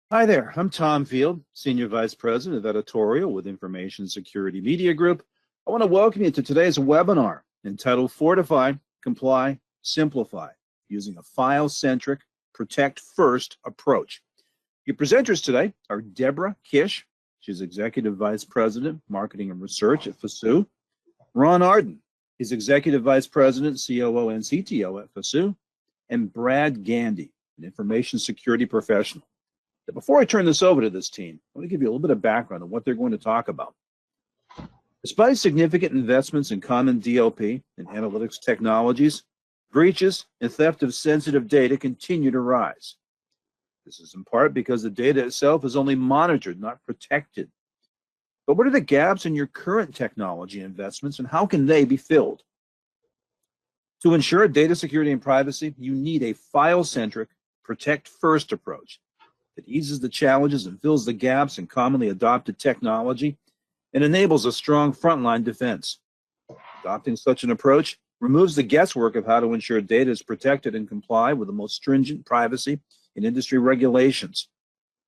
Hi there, I'm Tom Field, Senior Vice President of Editorial with Information Security Media Group. I want to welcome you to today's webinar entitled Fortify, Comply, Simplify, using a file-centric, protect-first approach. Your presenters today are Deborah Kish, she's Executive Vice President, Marketing and Research at Fasoo. Ron Arden, he's Executive Vice President, COO and CTO at Fasoo. And Brad Gandee, an Information Security Professional. Before I turn this over to this team, I want to give you a little bit of background on what they're going to talk about. Despite significant investments in common DLP and analytics technologies, breaches and theft of sensitive data continue to rise. This is in part because the data itself is only monitored, not protected. But what are the gaps in your current technology investments, and how can they be filled? To ensure data security and privacy, you need a file-centric, protect-first approach that eases the challenges and fills the gaps in commonly adopted technology and enables a strong frontline defense. Adopting such an approach removes the guesswork of how to ensure data is protected and comply with the most stringent privacy and industry regulations.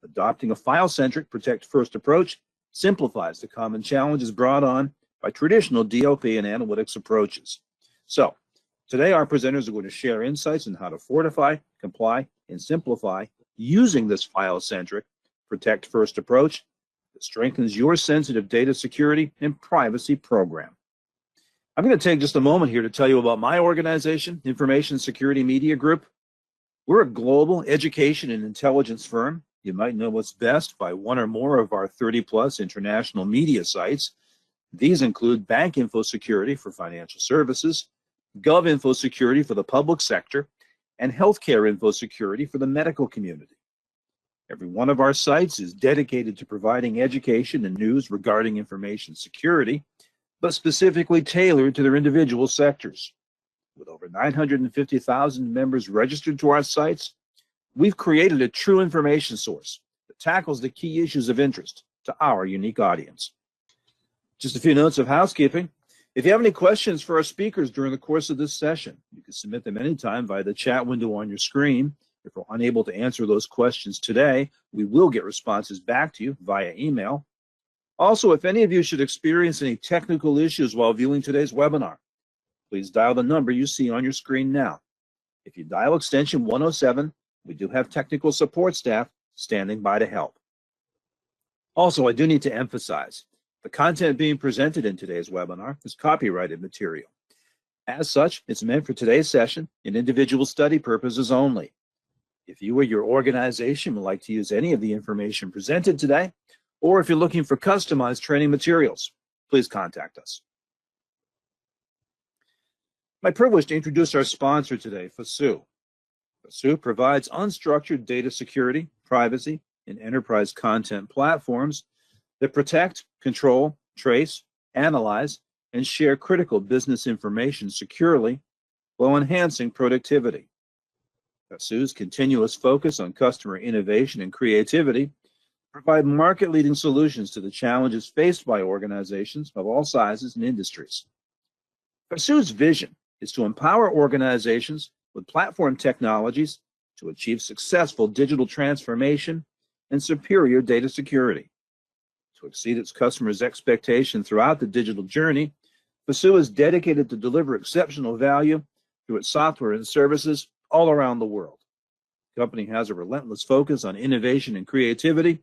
Adopting a file-centric, protect-first approach simplifies the common challenges brought on by traditional DLP and analytics approaches. So, today our presenters are going to share insights on how to fortify, comply, and simplify using this file-centric, protect-first approach that strengthens your sensitive data security and privacy program. I'm going to take just a moment here to tell you about my organization, Information Security Media Group. We're a global education and intelligence firm. You might know us best by one or more of our 30-plus international media sites. These include Bank Info Security for financial services, Gov Info Security for the public sector, and Healthcare Info Security for the medical community. Every one of our sites is dedicated to providing education and news regarding information security, but specifically tailored to their individual sectors. With over 950,000 members registered to our sites, we've created a true information source that tackles the key issues of interest to our unique audience. Just a few notes of housekeeping. If you have any questions for our speakers during the course of this session, you can submit them anytime via the chat window on your screen. If we're unable to answer those questions today, we will get responses back to you via email. Also, if any of you should experience any technical issues while viewing today's webinar, please dial the number you see on your screen now. If you dial extension 107, we do have technical support staff standing by to help. Also, I do need to emphasize, the content being presented in today's webinar is copyrighted material. As such, it's meant for today's session and individual study purposes only. If you or your organization would like to use any of the information presented today, or if you're looking for customized training materials, please contact us. My privilege to introduce our sponsor today, Fasoo. Fasoo provides unstructured data security, privacy, and enterprise content platforms that protect, control, trace, analyze, and share critical business information securely while enhancing productivity. Fasoo's continuous focus on customer innovation and creativity provide market-leading solutions to the challenges faced by organizations of all sizes and industries. Fasoo's vision is to empower organizations with platform technologies to achieve successful digital transformation and superior data security. To exceed its customers' expectations throughout the digital journey, Fasoo is dedicated to deliver exceptional value through its software and services all around the world. The company has a relentless focus on innovation and creativity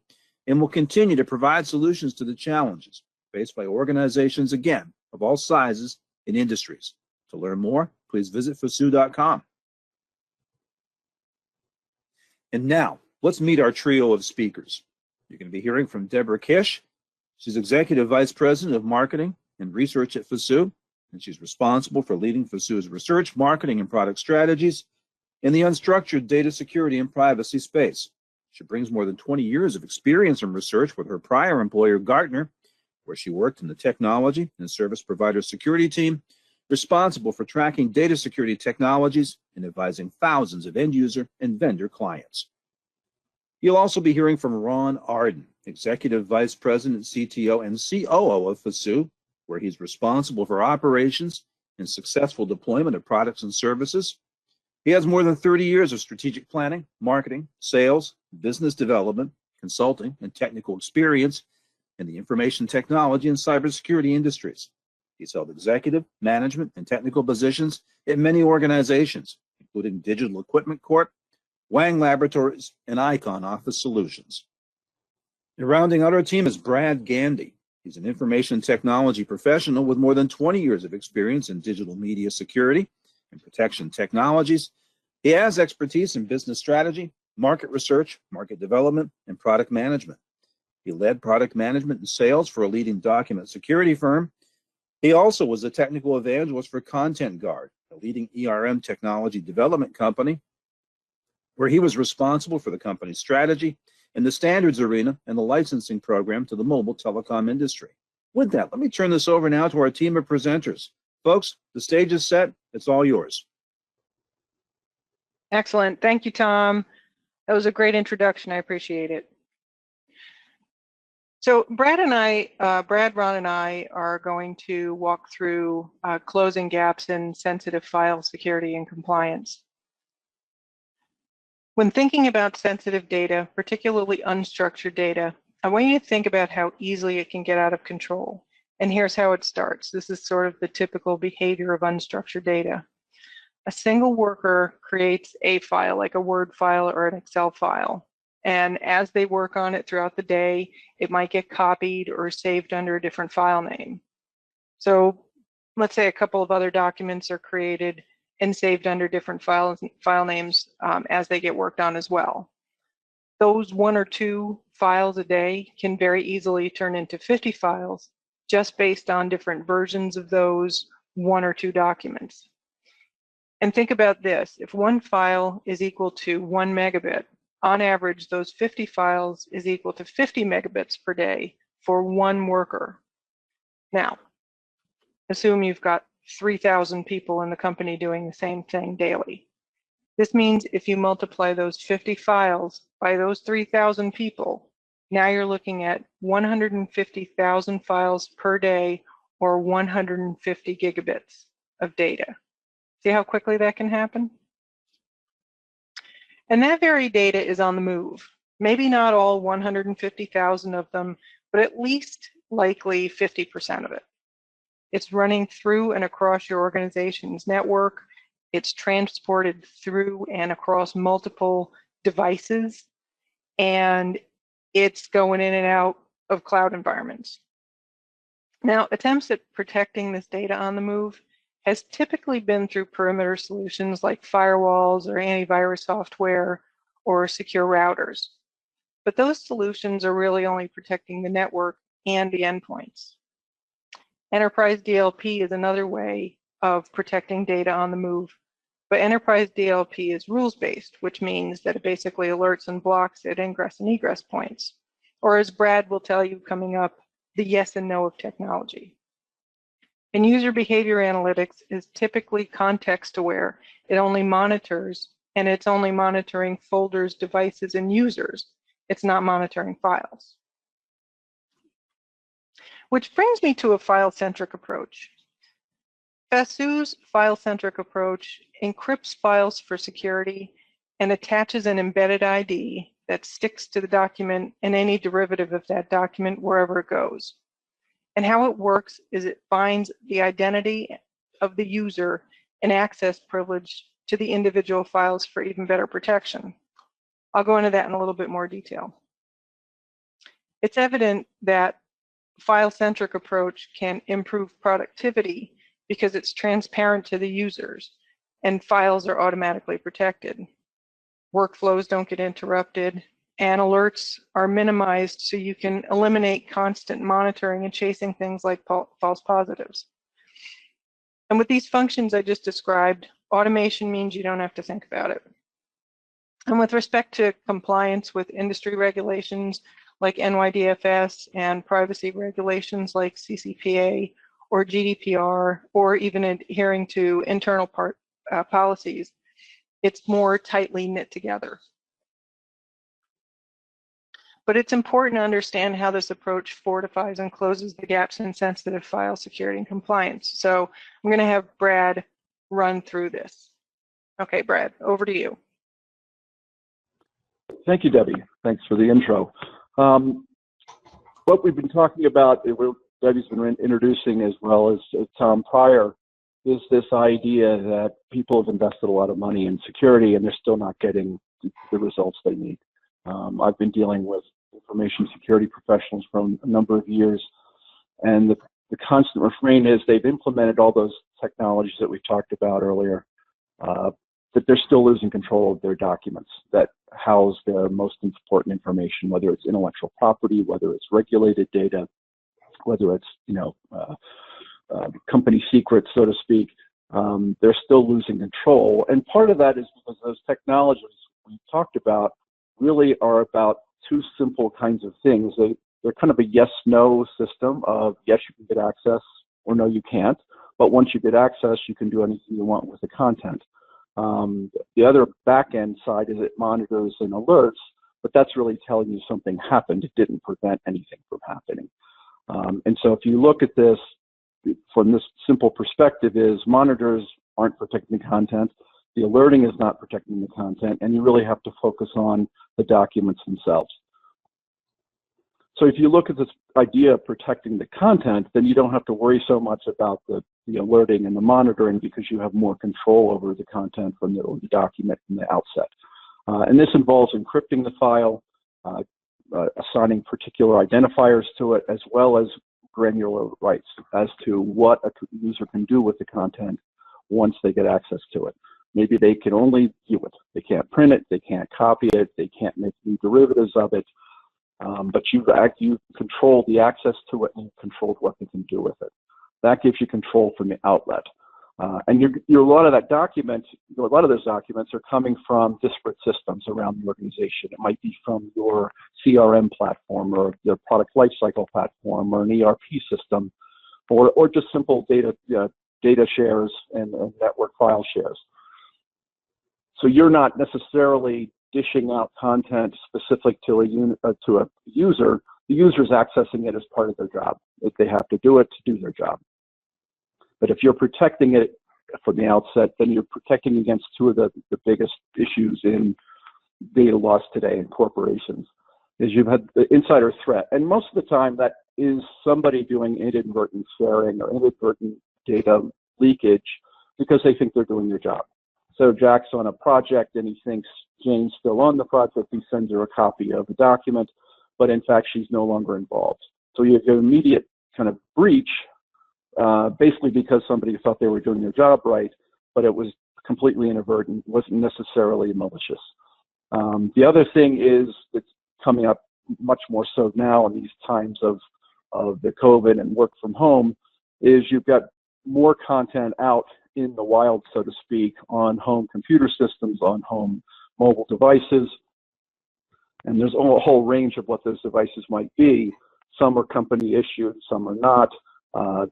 and will continue to provide solutions to the challenges faced by organizations, again, of all sizes and industries. To learn more, please visit fasoo.com. And now, let's meet our trio of speakers. You're going to be hearing from Deborah Kish. She's Executive Vice President of Marketing and Research at Fasoo, and she's responsible for leading Fasoo's research, marketing, and product strategies in the unstructured data security and privacy space. She brings more than 20 years of experience in research with her prior employer, Gartner, where she worked in the technology and service provider security team, responsible for tracking data security technologies and advising thousands of end-user and vendor clients. You'll also be hearing from Ron Arden, Executive Vice President, CTO, and COO of Fasoo, where he's responsible for operations and successful deployment of products and services. He has more than 30 years of strategic planning, marketing, sales, business development, consulting, and technical experience in the information technology and cybersecurity industries. He's held executive, management, and technical positions in many organizations, including Digital Equipment Corp., Wang Laboratories, and Icon Office Solutions. And rounding out our team is Brad Gandee. He's an information technology professional with more than 20 years of experience in digital media security and protection technologies. He has expertise in business strategy, market research, market development, and product management. He led product management and sales for a leading document security firm. He also was a technical evangelist for Content Guard, a leading DRM technology development company, where he was responsible for the company's strategy in the standards arena and the licensing program to the mobile telecom industry. With that, let me turn this over now to our team of presenters. Folks, the stage is set. It's all yours. Excellent. Thank you, Tom. That was a great introduction. I appreciate it. So Brad, Ron, and I are going to walk through closing gaps in sensitive file security and compliance. When thinking about sensitive data, particularly unstructured data, I want you to think about how easily it can get out of control. And here's how it starts. This is sort of the typical behavior of unstructured data. A single worker creates a file, like a Word file or an Excel file. And as they work on it throughout the day, it might get copied or saved under a different file name. So let's say a couple of other documents are created and saved under different file names as they get worked on as well. Those 1 or 2 files a day can very easily turn into 50 files just based on different versions of those 1 or 2 documents. And think about this, if one file is equal to 1 megabit, on average, those 50 files is equal to 50 megabits per day for one worker. Now, assume you've got 3,000 people in the company doing the same thing daily. This means if you multiply those 50 files by those 3,000 people, now you're looking at 150,000 files per day or 150 gigabits of data. See how quickly that can happen? And that very data is on the move. Maybe not all 150,000 of them, but at least likely 50% of it. It's running through and across your organization's network. It's transported through and across multiple devices, and it's going in and out of cloud environments. Now, attempts at protecting this data on the move has typically been through perimeter solutions like firewalls or antivirus software or secure routers. But those solutions are really only protecting the network and the endpoints. Enterprise DLP is another way of protecting data on the move, but enterprise DLP is rules-based, which means that it basically alerts and blocks at ingress and egress points, or as Brad will tell you coming up, the yes and no of technology. And user behavior analytics is typically context-aware. It only monitors, and it's only monitoring folders, devices, and users. It's not monitoring files. Which brings me to a file-centric approach. Fasoo's file-centric approach encrypts files for security and attaches an embedded ID that sticks to the document and any derivative of that document wherever it goes. And how it works is it binds the identity of the user and access privilege to the individual files for even better protection. I'll go into that in a little bit more detail. It's evident that file-centric approach can improve productivity because it's transparent to the users and files are automatically protected. Workflows don't get interrupted and alerts are minimized so you can eliminate constant monitoring and chasing things like false positives. And with these functions I just described, automation means you don't have to think about it. And with respect to compliance with industry regulations like NYDFS and privacy regulations like CCPA or GDPR, or even adhering to internal policies, it's more tightly knit together. But it's important to understand how this approach fortifies and closes the gaps in sensitive file security and compliance. So I'm going to have Brad run through this. Okay, Brad, over to you. Thank you, Debbie. Thanks for the intro. What we've been talking about, Debbie's been introducing as well as Tom prior, is this idea that people have invested a lot of money in security and they're still not getting the results they need. I've been dealing with information security professionals for a number of years, and the constant refrain is they've implemented all those technologies that we talked about earlier, but they're still losing control of their documents that house their most important information, whether it's intellectual property, whether it's regulated data, whether it's company secrets, so to speak. They're still losing control, and part of that is because those technologies we talked about really are about two simple kinds of things. They're kind of a yes-no system of yes, you can get access, or no, you can't. But once you get access, you can do anything you want with the content. The other back-end side is it monitors and alerts, but that's really telling you something happened. It didn't prevent anything from happening. And so if you look at this from this simple perspective, is monitors aren't protecting the content, the alerting is not protecting the content, and you really have to focus on the documents themselves. So if you look at this idea of protecting the content, then you don't have to worry so much about the alerting and the monitoring, because you have more control over the content from the document from the outset. And this involves encrypting the file, assigning particular identifiers to it, as well as granular rights as to what a user can do with the content once they get access to it. Maybe they can only view it. They can't print it, they can't copy it, they can't make new derivatives of it. But you control the access to it, and you control what they can do with it. That gives you control from the outlet. And a lot of those documents are coming from disparate systems around the organization. It might be from your CRM platform, or your product lifecycle platform, or an ERP system, or just simple data shares and network file shares. So you're not necessarily dishing out content specific to a user. The user's accessing it as part of their job. If they have to do it to do their job. But if you're protecting it from the outset, then you're protecting against two of the biggest issues in data loss today in corporations, is you've had the insider threat. And most of the time that is somebody doing inadvertent sharing or inadvertent data leakage because they think they're doing their job. So Jack's on a project and he thinks Jane's still on the project. He sends her a copy of the document, but in fact, she's no longer involved. So you have an immediate kind of breach, basically because somebody thought they were doing their job right, but it was completely inadvertent, wasn't necessarily malicious. The other thing is that's coming up much more so now in these times of the COVID and work from home, is you've got more content out in the wild, so to speak, on home computer systems, on home mobile devices. And there's a whole range of what those devices might be. Some are company issued, some are not.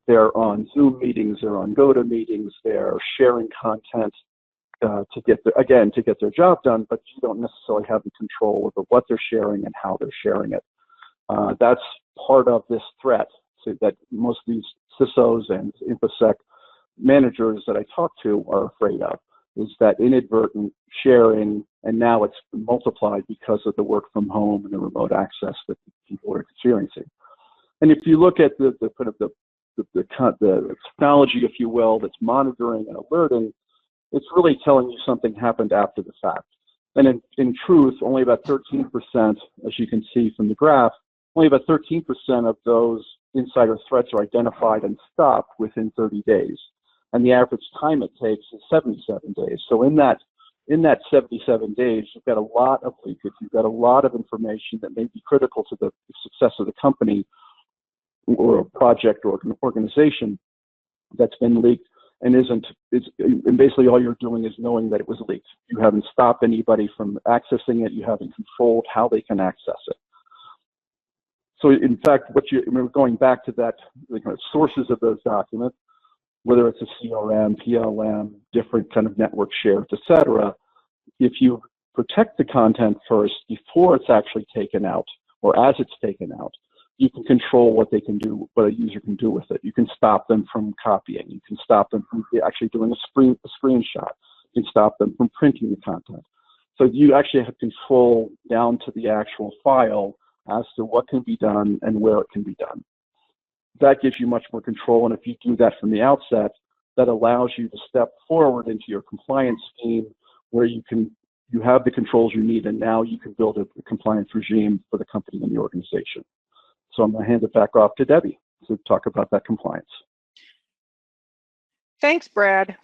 They're on Zoom meetings, they're on GoToMeetings, they're sharing content to get their job done, but you don't necessarily have the control over what they're sharing and how they're sharing it. That's part of this threat, so that most of these CISOs and InfoSec managers that I talk to are afraid of, is that inadvertent sharing, and now it's multiplied because of the work from home and the remote access that people are experiencing. And if you look at the technology, if you will, that's monitoring and alerting, it's really telling you something happened after the fact. And in truth, only about 13%, as you can see from the graph, only about 13% of those insider threats are identified and stopped within 30 days. And the average time it takes is 77 days. So in that 77 days, you've got a lot of leakage. You've got a lot of information that may be critical to the success of the company or a project or an organization that's been leaked, and and basically all you're doing is knowing that it was leaked. You haven't stopped anybody from accessing it. You haven't controlled how they can access it. So in fact, we're going back to that, the kind of sources of those documents, whether it's a CRM, PLM, different kind of network shares, etc. If you protect the content first before it's actually taken out, or as it's taken out, you can control what they can do, what a user can do with it. You can stop them from copying. You can stop them from actually doing a screenshot. You can stop them from printing the content. So you actually have control down to the actual file as to what can be done and where it can be done. That gives you much more control, and if you do that from the outset, that allows you to step forward into your compliance scheme where you have the controls you need, and now you can build a compliance regime for the company and the organization. So I'm going to hand it back off to Debbie to talk about that compliance. Thanks, Brad.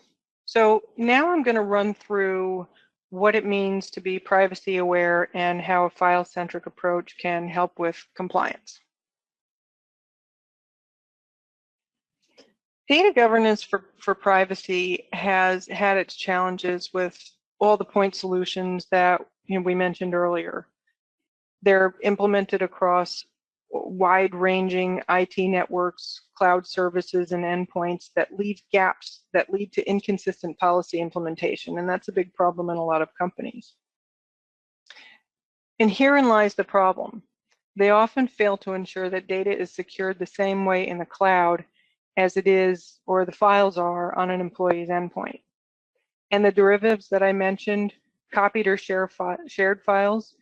So now I'm going to run through what it means to be privacy aware and how a file-centric approach can help with compliance. Data governance for privacy has had its challenges with all the point solutions that we mentioned earlier. They're implemented across wide-ranging IT networks, cloud services, and endpoints that leave gaps that lead to inconsistent policy implementation, and that's a big problem in a lot of companies. And herein lies the problem. They often fail to ensure that data is secured the same way in the cloud as it is, or the files are, on an employee's endpoint. And the derivatives that I mentioned, copied or shared files,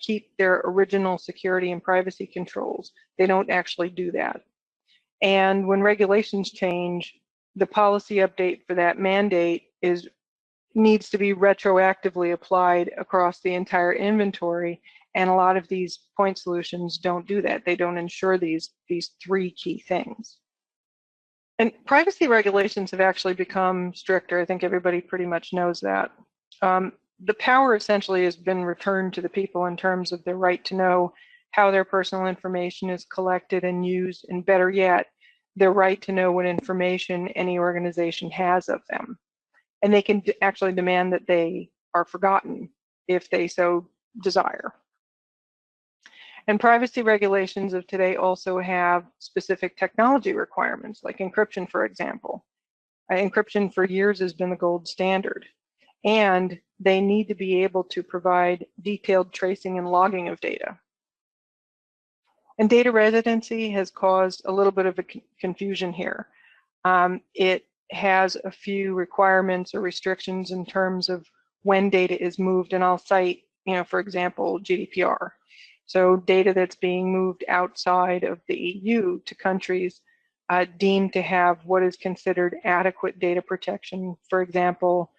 keep their original security and privacy controls. They don't actually do that. And when regulations change, the policy update for that mandate needs to be retroactively applied across the entire inventory, and a lot of these point solutions don't do that. They don't ensure these three key things. And privacy regulations have actually become stricter. I think everybody pretty much knows that. The power essentially has been returned to the people in terms of their right to know how their personal information is collected and used, and better yet, their right to know what information any organization has of them. And they can actually demand that they are forgotten if they so desire. And privacy regulations of today also have specific technology requirements, like encryption, for example. Encryption for years has been the gold standard. And they need to be able to provide detailed tracing and logging of data. And data residency has caused a little bit of a confusion here. It has a few requirements or restrictions in terms of when data is moved, and I'll cite, for example, GDPR. So data that's being moved outside of the EU to countries deemed to have what is considered adequate data protection. For example,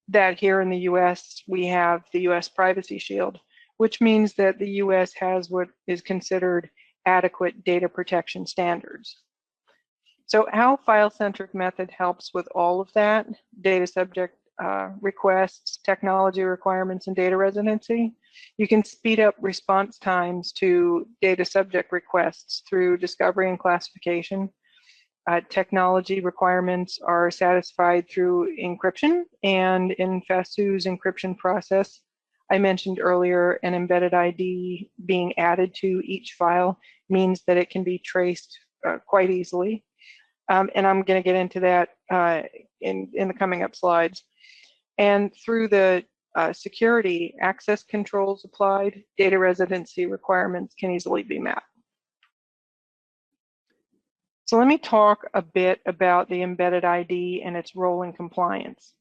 that here in the US, we have the US Privacy Shield, which means that the US has what is considered adequate data protection standards. So how file-centric method helps with all of that, data subject requests, technology requirements, and data residency? You can speed up response times to data subject requests through discovery and classification. Technology requirements are satisfied through encryption, and in Fasoo's encryption process, I mentioned earlier, an embedded ID being added to each file means that it can be traced quite easily. And I'm going to get into that in the coming up slides. And through the security access controls applied, data residency requirements can easily be met. So let me talk a bit about the embedded ID and its role in compliance.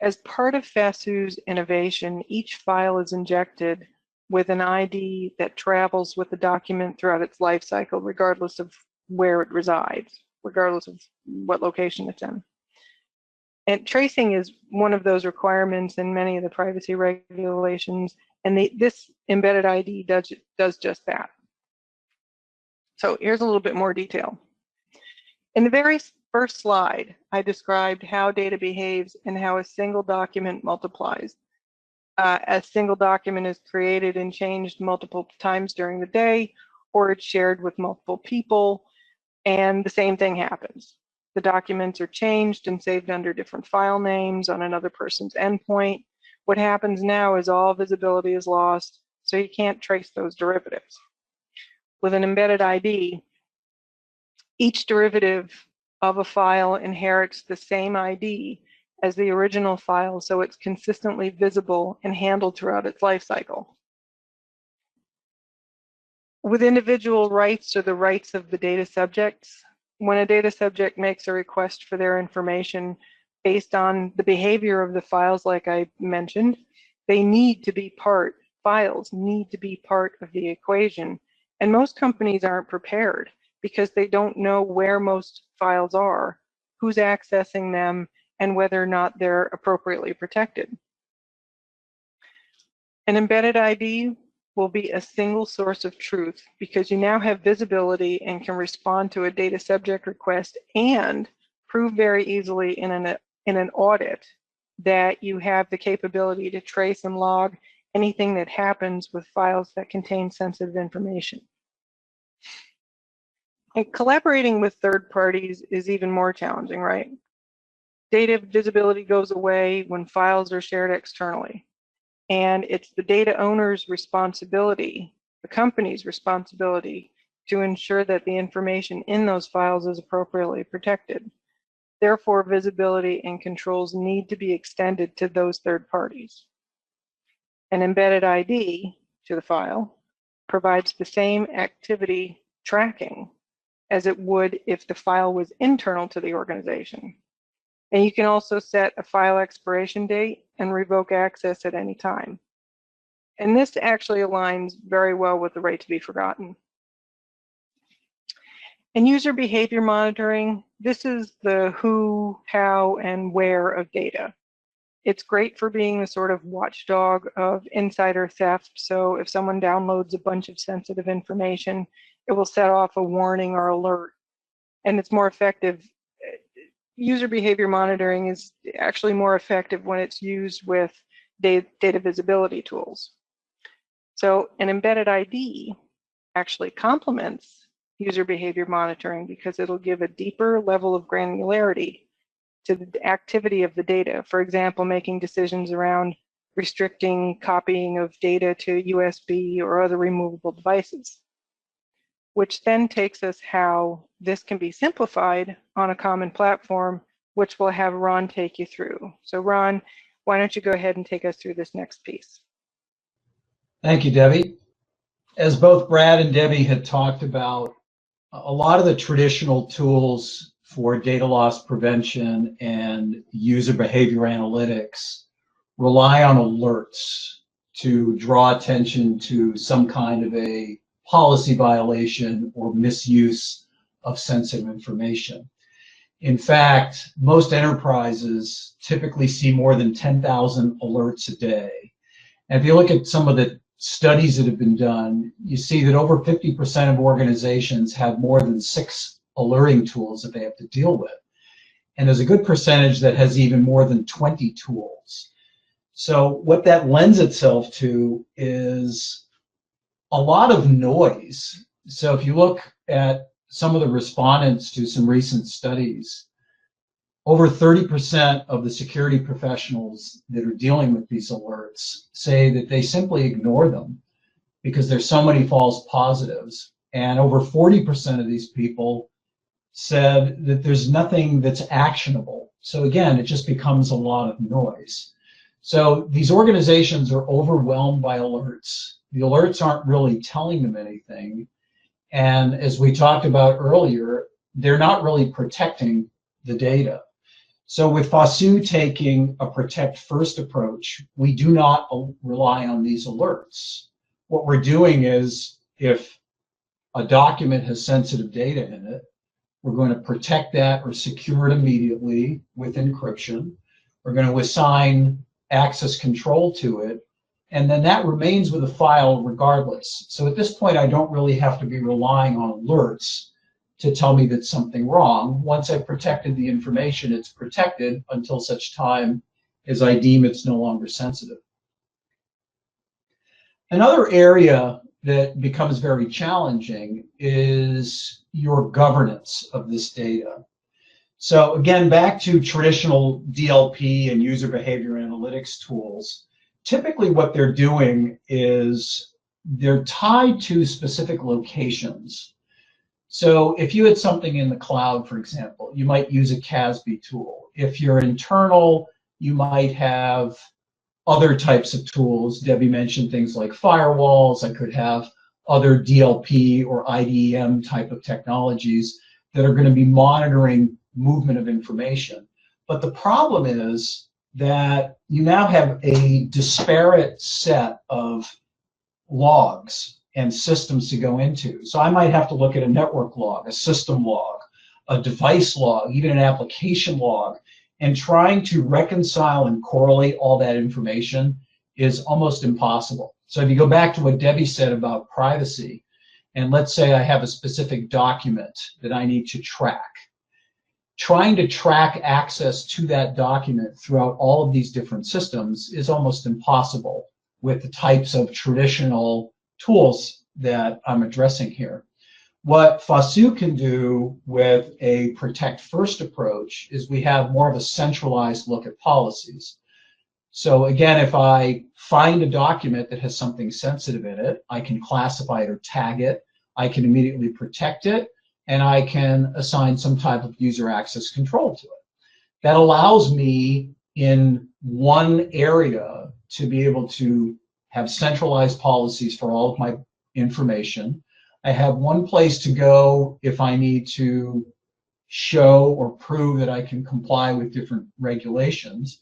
As part of Fasoo's innovation, each file is injected with an ID that travels with the document throughout its life cycle, regardless of where it resides, regardless of what location it's in. And tracing is one of those requirements in many of the privacy regulations, and this embedded ID does just that. So here's a little bit more detail. In the very first slide, I described how data behaves and how a single document multiplies. A single document is created and changed multiple times during the day, or it's shared with multiple people, and the same thing happens. The documents are changed and saved under different file names on another person's endpoint. What happens now is all visibility is lost, so you can't trace those derivatives. With an embedded ID, each derivative of a file inherits the same ID as the original file, so it's consistently visible and handled throughout its life cycle. With individual rights or the rights of the data subjects, when a data subject makes a request for their information based on the behavior of the files, like I mentioned, They need to be files need to be part of the equation. And most companies aren't prepared because they don't know where most files are, who's accessing them, and whether or not they're appropriately protected. An embedded ID will be a single source of truth because you now have visibility and can respond to a data subject request and prove very easily in an audit that you have the capability to trace and log anything that happens with files that contain sensitive information. And collaborating with third parties is even more challenging, right? Data visibility goes away when files are shared externally. And it's the data owner's responsibility, the company's responsibility, to ensure that the information in those files is appropriately protected. Therefore, visibility and controls need to be extended to those third parties. An embedded ID to the file provides the same activity tracking as it would if the file was internal to the organization. And you can also set a file expiration date and revoke access at any time. And this actually aligns very well with the right to be forgotten. In user behavior monitoring, this is the who, how, and where of data. It's great for being the sort of watchdog of insider theft. So if someone downloads a bunch of sensitive information, it will set off a warning or alert, and it's more effective. User behavior monitoring is actually more effective when it's used with data visibility tools. So an embedded ID actually complements user behavior monitoring because it'll give a deeper level of granularity to the activity of the data. For example, making decisions around restricting copying of data to USB or other removable devices, which then takes us how this can be simplified on a common platform, which we'll have Ron take you through. So Ron, why don't you go ahead and take us through this next piece? Thank you, Debbie. As both Brad and Debbie had talked about, a lot of the traditional tools for data loss prevention and user behavior analytics rely on alerts to draw attention to some kind of a policy violation or misuse of sensitive information. In fact, most enterprises typically see more than 10,000 alerts a day. And if you look at some of the studies that have been done, you see that over 50% of organizations have more than 6 alerting tools that they have to deal with. And there's a good percentage that has even more than 20 tools. So what that lends itself to is a lot of noise. So if you look at some of the respondents to some recent studies, over 30% of the security professionals that are dealing with these alerts say that they simply ignore them because there's so many false positives. And over 40% of these people said that there's nothing that's actionable. So again, it just becomes a lot of noise. So these organizations are overwhelmed by alerts. The alerts aren't really telling them anything. And as we talked about earlier, they're not really protecting the data. So with Fasoo taking a protect first approach, we do not rely on these alerts. What we're doing is if a document has sensitive data in it, we're going to protect that or secure it immediately with encryption. We're going to assign access control to it, and then that remains with the file regardless. So at this point, I don't really have to be relying on alerts to tell me that something wrong. Once I've protected the information, it's protected until such time as I deem it's no longer sensitive. Another area that becomes very challenging is your governance of this data. So again, back to traditional DLP and user behavior analytics tools, typically what they're doing is they're tied to specific locations. So if you had something in the cloud, for example, you might use a CASB tool. If you're internal, you might have other types of tools. Debbie mentioned things like firewalls. I could have other DLP or IDM type of technologies that are going to be monitoring movement of information. But the problem is that you now have a disparate set of logs and systems to go into. So I might have to look at a network log, a system log, a device log, even an application log, and trying to reconcile and correlate all that information is almost impossible. So if you go back to what Debbie said about privacy, and let's say I have a specific document that I need to track, trying to track access to that document throughout all of these different systems is almost impossible with the types of traditional tools that I'm addressing here. What Fasoo can do with a protect first approach is we have more of a centralized look at policies. So again, if I find a document that has something sensitive in it, I can classify it or tag it, I can immediately protect it, and I can assign some type of user access control to it. That allows me in one area to be able to have centralized policies for all of my information. I have one place to go if I need to show or prove that I can comply with different regulations.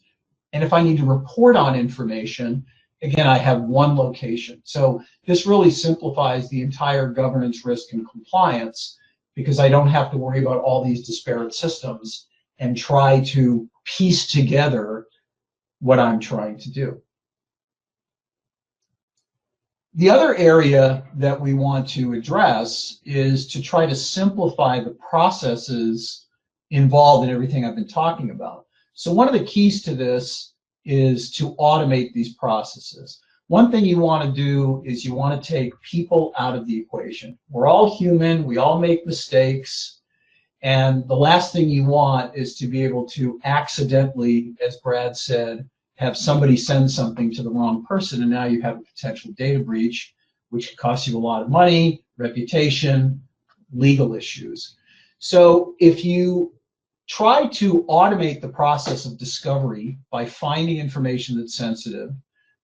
And if I need to report on information, again, I have one location. So this really simplifies the entire governance, risk, and compliance because I don't have to worry about all these disparate systems and try to piece together what I'm trying to do. The other area that we want to address is to try to simplify the processes involved in everything I've been talking about. So one of the keys to this is to automate these processes. One thing you want to do is you want to take people out of the equation. We're all human, we all make mistakes, and the last thing you want is to be able to accidentally, as Brad said, have somebody send something to the wrong person, and now you have a potential data breach, which costs you a lot of money, reputation, legal issues. So if you try to automate the process of discovery by finding information that's sensitive,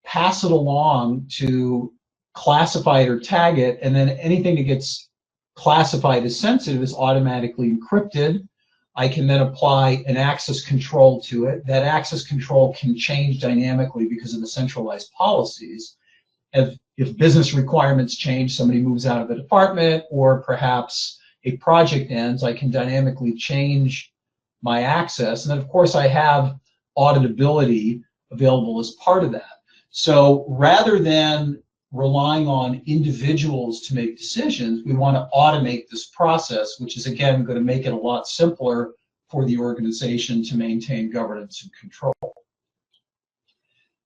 pass it along to classify it or tag it, and then anything that gets classified as sensitive is automatically encrypted. I can then apply an access control to it. That access control can change dynamically because of the centralized policies. If business requirements change, somebody moves out of the department, or perhaps a project ends, I can dynamically change my access. And then, of course, I have auditability available as part of that. So rather than relying on individuals to make decisions, we want to automate this process, which is, again, going to make it a lot simpler for the organization to maintain governance and control.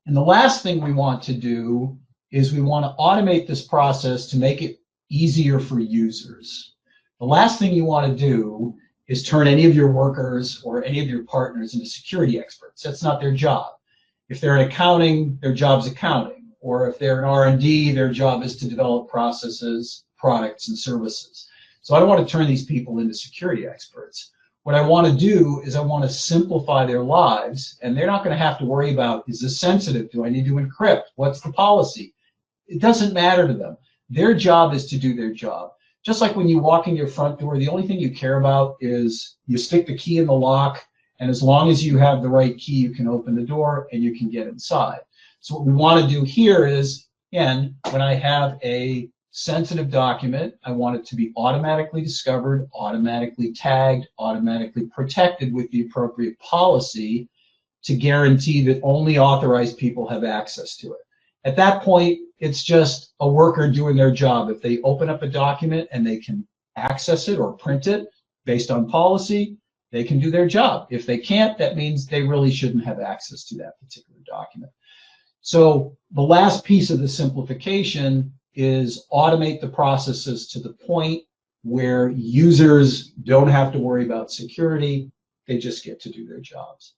And the last thing we want to do is we want to automate this process to make it easier for users. The last thing you want to do is turn any of your workers or any of your partners into security experts. That's not their job. If they're in accounting, their job's accounting. Or if they're in R&D, their job is to develop processes, products, and services. So I don't want to turn these people into security experts. What I want to do is I want to simplify their lives, and they're not going to have to worry about, is this sensitive? Do I need to encrypt? What's the policy? It doesn't matter to them. Their job is to do their job. Just like when you walk in your front door, the only thing you care about is you stick the key in the lock, and as long as you have the right key, you can open the door and you can get inside. So what we want to do here is, again, when I have a sensitive document, I want it to be automatically discovered, automatically tagged, automatically protected with the appropriate policy to guarantee that only authorized people have access to it. At that point, it's just a worker doing their job. If they open up a document and they can access it or print it based on policy, they can do their job. If they can't, that means they really shouldn't have access to that particular document. So the last piece of the simplification is automate the processes to the point where users don't have to worry about security. They just get to do their jobs.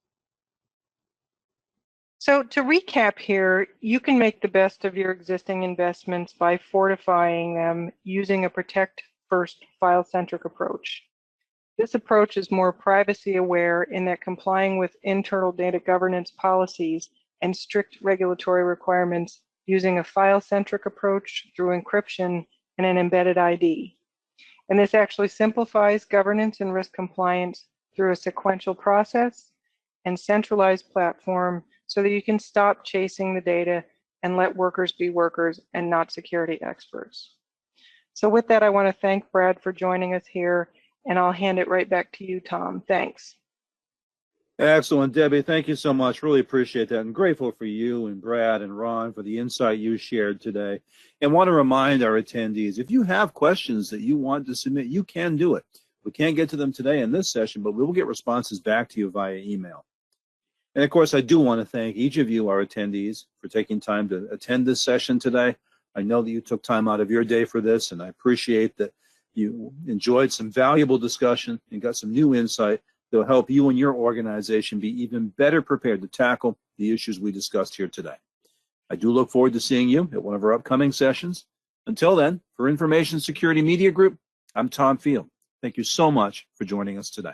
So to recap here, you can make the best of your existing investments by fortifying them using a protect first file-centric approach. This approach is more privacy aware in that complying with internal data governance policies and strict regulatory requirements using a file-centric approach through encryption and an embedded ID. And this actually simplifies governance and risk compliance through a sequential process and centralized platform so that you can stop chasing the data and let workers be workers and not security experts. So with that, I want to thank Brad for joining us here, and I'll hand it right back to you, Tom. Thanks. Excellent, Debbie. Thank you so much. Really appreciate that. I'm grateful for you and Brad and Ron for the insight you shared today. And want to remind our attendees, if you have questions that you want to submit, you can do it. We can't get to them today in this session, but we will get responses back to you via email. And of course, I do want to thank each of you, our attendees, for taking time to attend this session today. I know that you took time out of your day for this, and I appreciate that you enjoyed some valuable discussion and got some new insight that will help you and your organization be even better prepared to tackle the issues we discussed here today. I do look forward to seeing you at one of our upcoming sessions. Until then, for Information Security Media Group, I'm Tom Field. Thank you so much for joining us today.